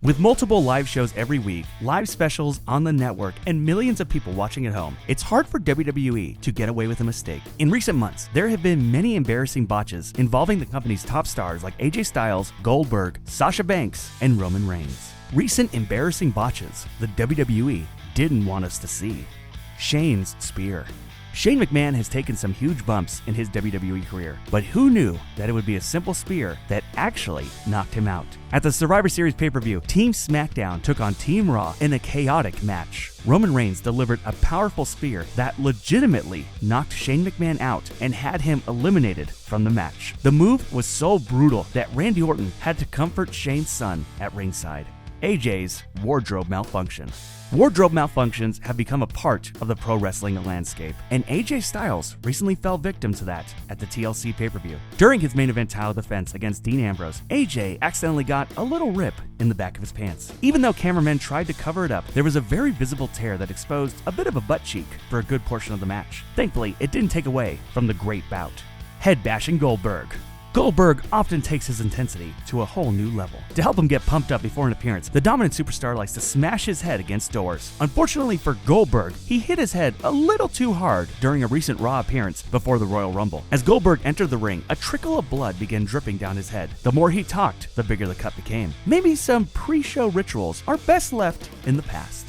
With multiple live shows every week, live specials on the network, and millions of people watching at home, it's hard for WWE to get away with a mistake. In recent months, there have been many embarrassing botches involving the company's top stars like AJ Styles, Goldberg, Sasha Banks, and Roman Reigns. Recent embarrassing botches the WWE didn't want us to see. Shane's spear. Shane McMahon has taken some huge bumps in his WWE career, but who knew that it would be a simple spear that actually knocked him out? At the Survivor Series pay-per-view, Team SmackDown took on Team Raw in a chaotic match. Roman Reigns delivered a powerful spear that legitimately knocked Shane McMahon out and had him eliminated from the match. The move was so brutal that Randy Orton had to comfort Shane's son at ringside. AJ's wardrobe malfunction. Wardrobe malfunctions have become a part of the pro wrestling landscape, and AJ Styles recently fell victim to that at the TLC pay-per-view. During his main event title defense against Dean Ambrose, AJ accidentally got a little rip in the back of his pants. Even though cameramen tried to cover it up, there was a very visible tear that exposed a bit of a butt cheek for a good portion of the match. Thankfully, it didn't take away from the great bout. Head bashing Goldberg. Goldberg often takes his intensity to a whole new level. To help him get pumped up before an appearance, the dominant superstar likes to smash his head against doors. Unfortunately for Goldberg, he hit his head a little too hard during a recent Raw appearance before the Royal Rumble. As Goldberg entered the ring, a trickle of blood began dripping down his head. The more he talked, the bigger the cut became. Maybe some pre-show rituals are best left in the past.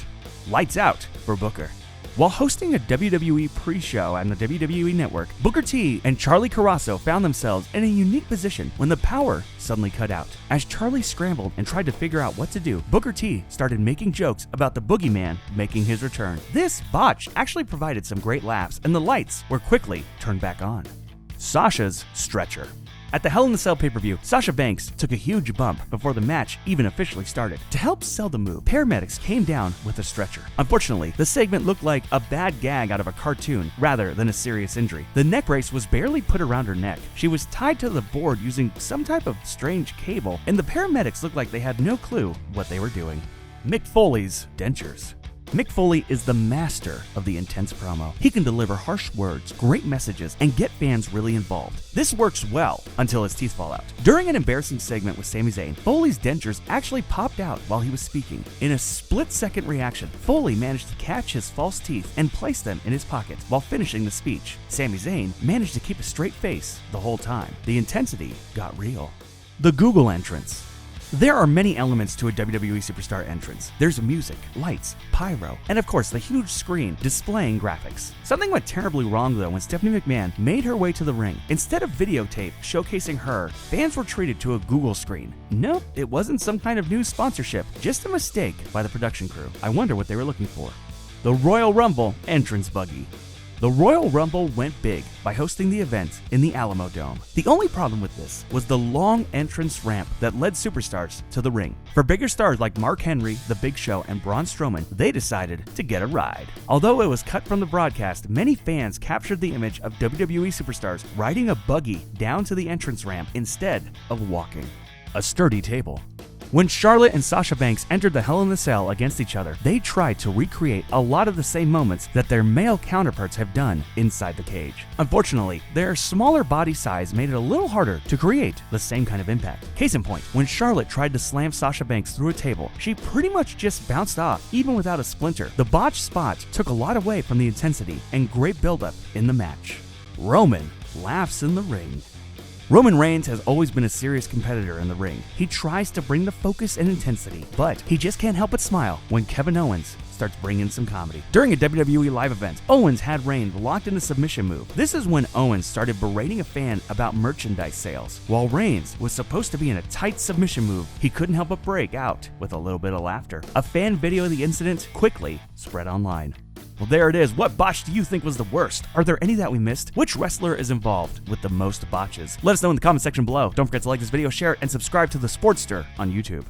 Lights out for Booker. While hosting a WWE pre-show on the WWE Network, Booker T and Charlie Carrasco found themselves in a unique position when the power suddenly cut out. As Charlie scrambled and tried to figure out what to do, Booker T started making jokes about the boogeyman making his return. This botch actually provided some great laughs, and the lights were quickly turned back on. Sasha's stretcher. At the Hell in the Cell pay-per-view, Sasha Banks took a huge bump before the match even officially started. To help sell the move, paramedics came down with a stretcher. Unfortunately, the segment looked like a bad gag out of a cartoon rather than a serious injury. The neck brace was barely put around her neck. She was tied to the board using some type of strange cable, and the paramedics looked like they had no clue what they were doing. Mick Foley's dentures. Mick Foley is the master of the intense promo. He can deliver harsh words, great messages, and get fans really involved. This works well until his teeth fall out. During an embarrassing segment with Sami Zayn, Foley's dentures actually popped out while he was speaking. In a split-second reaction, Foley managed to catch his false teeth and place them in his pocket while finishing the speech. Sami Zayn managed to keep a straight face the whole time. The intensity got real. The Google entrance. There are many elements to a WWE Superstar entrance. There's music, lights, pyro, and of course the huge screen displaying graphics. Something went terribly wrong though when Stephanie McMahon made her way to the ring. Instead of videotape showcasing her, fans were treated to a Google screen. Nope, it wasn't some kind of news sponsorship, just a mistake by the production crew. I wonder what they were looking for. The Royal Rumble entrance buggy. The Royal Rumble went big by hosting the event in the Alamo Dome. The only problem with this was the long entrance ramp that led superstars to the ring. For bigger stars like Mark Henry, The Big Show, and Braun Strowman, they decided to get a ride. Although it was cut from the broadcast, many fans captured the image of WWE superstars riding a buggy down to the entrance ramp instead of walking. A sturdy table. When Charlotte and Sasha Banks entered the Hell in the Cell against each other, they tried to recreate a lot of the same moments that their male counterparts have done inside the cage. Unfortunately, their smaller body size made it a little harder to create the same kind of impact. Case in point, when Charlotte tried to slam Sasha Banks through a table, she pretty much just bounced off, even without a splinter. The botched spot took a lot away from the intensity and great buildup in the match. Roman laughs in the ring. Roman Reigns has always been a serious competitor in the ring. He tries to bring the focus and intensity, but he just can't help but smile when Kevin Owens starts bringing some comedy. During a WWE live event, Owens had Reigns locked in a submission move. This is when Owens started berating a fan about merchandise sales. While Reigns was supposed to be in a tight submission move, he couldn't help but break out with a little bit of laughter. A fan video of the incident quickly spread online. Well, there it is. What botch do you think was the worst? Are there any that we missed? Which wrestler is involved with the most botches? Let us know in the comment section below. Don't forget to like this video, share it, and subscribe to TheSportster on YouTube.